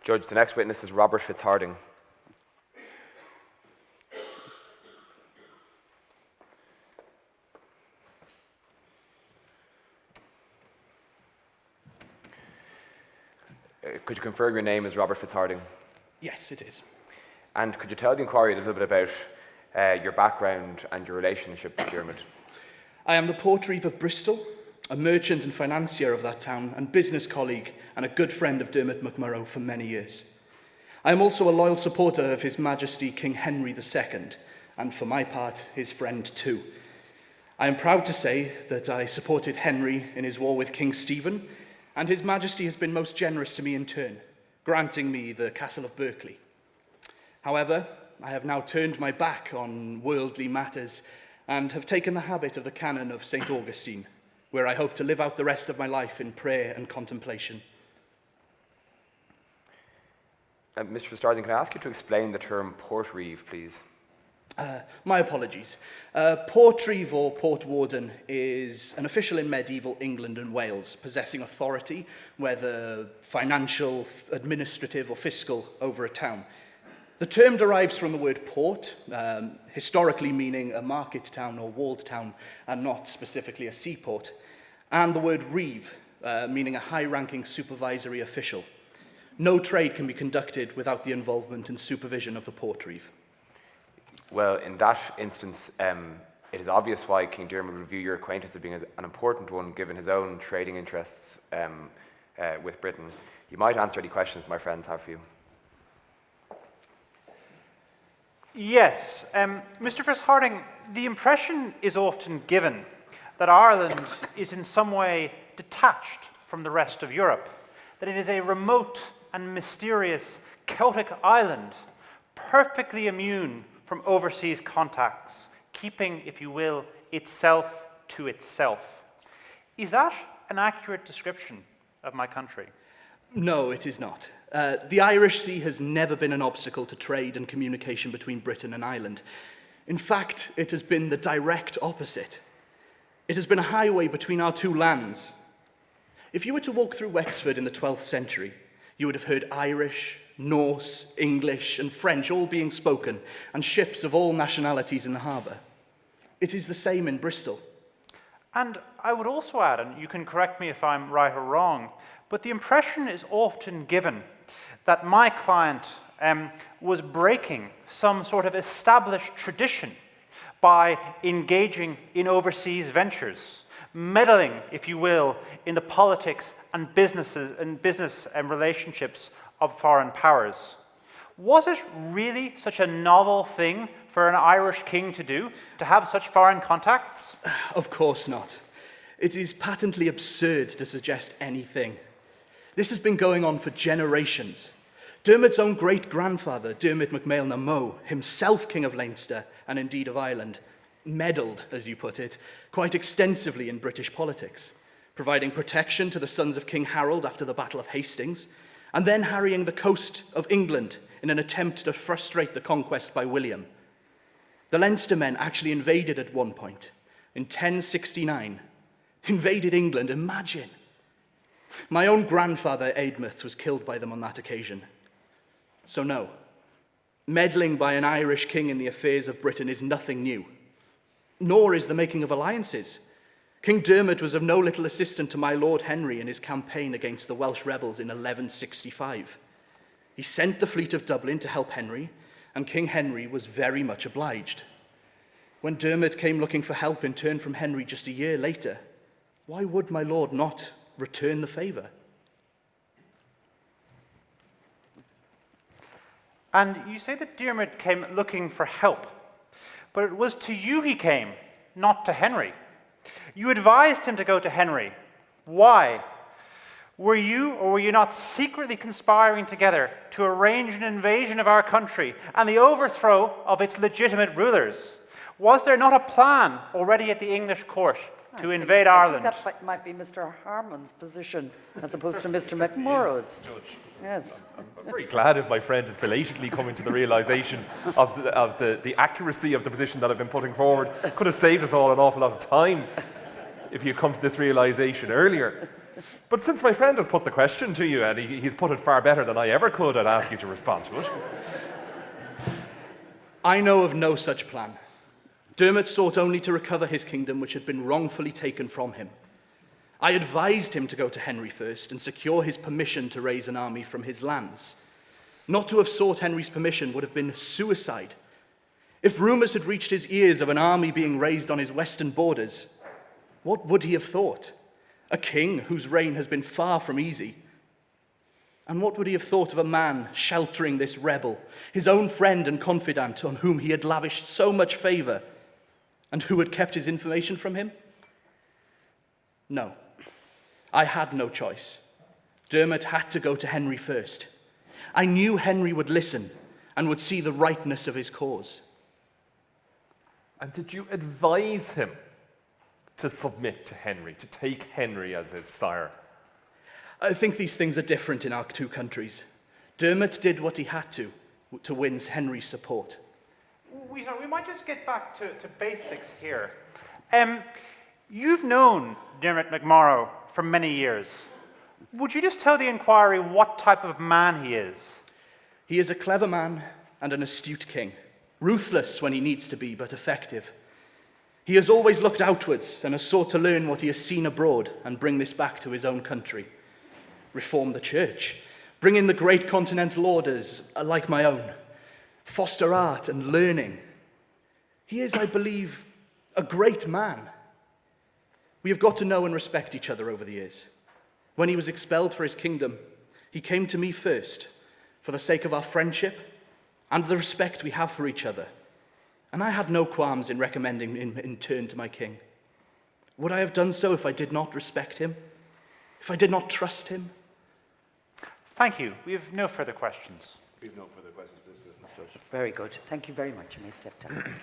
Judge, the next witness is Robert FitzHarding. Could you confirm your name is Robert FitzHarding? Yes, it is. And could you tell the inquiry a little bit about your background and your relationship with Diarmuid? I am the Portreeve of Bristol, a merchant and financier of that town, and business colleague and a good friend of Diarmuid MacMurrough for many years. I am also a loyal supporter of His Majesty King Henry II, and for my part, his friend too. I am proud to say that I supported Henry in his war with King Stephen, and His Majesty has been most generous to me in turn, granting me the Castle of Berkeley. However, I have now turned my back on worldly matters and have taken the habit of the canon of St. Augustine, where I hope to live out the rest of my life in prayer and contemplation. Mr. FitzHarding, can I ask you to explain the term Portreeve, please? My apologies. Portreeve or Port Warden is an official in medieval England and Wales, possessing authority, whether financial, administrative or fiscal, over a town. The term derives from the word port, historically meaning a market town or walled town, and not specifically a seaport, and the word reeve, meaning a high-ranking supervisory official. No trade can be conducted without the involvement and supervision of the Portreeve. Well, in that instance, it is obvious why King Diarmuid would view your acquaintance as being an important one, given his own trading interests with Britain. You might answer any questions my friends have for you. Yes, Mr. FitzHarding, the impression is often given that Ireland is in some way detached from the rest of Europe, that it is a remote and mysterious Celtic island, perfectly immune from overseas contacts, keeping, if you will, itself to itself. Is that an accurate description of my country? No, it is not. The Irish Sea has never been an obstacle to trade and communication between Britain and Ireland. In fact, it has been the direct opposite. It has been a highway between our two lands. If you were to walk through Wexford in the 12th century, you would have heard Irish, Norse, English, and French all being spoken, and ships of all nationalities in the harbour. It is the same in Bristol. And I would also add, and you can correct me if I'm right or wrong, but the impression is often given that my client was breaking some sort of established tradition by engaging in overseas ventures, meddling, if you will, in the politics and business relationships of foreign powers. Was it really such a novel thing for an Irish king to do, to have such foreign contacts? Of course not. It is patently absurd to suggest anything. This has been going on for generations. Diarmuid's own great-grandfather, Diarmuid MacMurrough, himself King of Leinster and indeed of Ireland, meddled, as you put it, quite extensively in British politics, providing protection to the sons of King Harold after the Battle of Hastings, and then harrying the coast of England in an attempt to frustrate the conquest by William. The Leinster men actually invaded at one point, in 1069. Invaded England, imagine. My own grandfather, Eadmouth, was killed by them on that occasion. So no, meddling by an Irish king in the affairs of Britain is nothing new, nor is the making of alliances. King Diarmuid was of no little assistance to my Lord Henry in his campaign against the Welsh rebels in 1165. He sent the fleet of Dublin to help Henry, and King Henry was very much obliged. When Diarmuid came looking for help in turn from Henry just a year later, why would my lord not return the favour? And you say that Diarmuid came looking for help, but it was to you he came, not to Henry. You advised him to go to Henry. Why? Were you or were you not secretly conspiring together to arrange an invasion of our country and the overthrow of its legitimate rulers? Was there not a plan already at the English court to invade Ireland? I think that might be Mr. Harmon's position as opposed to Mr. MacMurrough's. Yes. I'm very glad if my friend is belatedly coming to the realisation of the accuracy of the position that I've been putting forward. Could have saved us all an awful lot of time if you'd come to this realisation earlier. But since my friend has put the question to you, and he's put it far better than I ever could, I'd ask you to respond to it. I know of no such plan. Dermot sought only to recover his kingdom, which had been wrongfully taken from him. I advised him to go to Henry first and secure his permission to raise an army from his lands. Not to have sought Henry's permission would have been suicide. If rumours had reached his ears of an army being raised on his western borders, what would he have thought? A king whose reign has been far from easy. And what would he have thought of a man sheltering this rebel, his own friend and confidant on whom he had lavished so much favour, and who had kept his information from him? No, I had no choice. Dermot had to go to Henry first. I knew Henry would listen and would see the rightness of his cause. And did you advise him to submit to Henry, to take Henry as his sire? I think these things are different in our two countries. Dermot did what he had to win Henry's support. We might just get back to basics here. You've known Diarmuid MacMurrough for many years. Would you just tell the inquiry what type of man he is? He is a clever man and an astute king, ruthless when he needs to be, but effective. He has always looked outwards and has sought to learn what he has seen abroad and bring this back to his own country. Reform the church, bring in the great continental orders like my own, foster art and learning. He is, I believe, a great man. We have got to know and respect each other over the years. When he was expelled for his kingdom, he came to me first for the sake of our friendship and the respect we have for each other. And I had no qualms in recommending him in turn to my king. Would I have done so if I did not respect him? If I did not trust him? Thank you. We have no further questions. We have no further questions for this witness, Judge. Very good. Thank you very much. You may step down.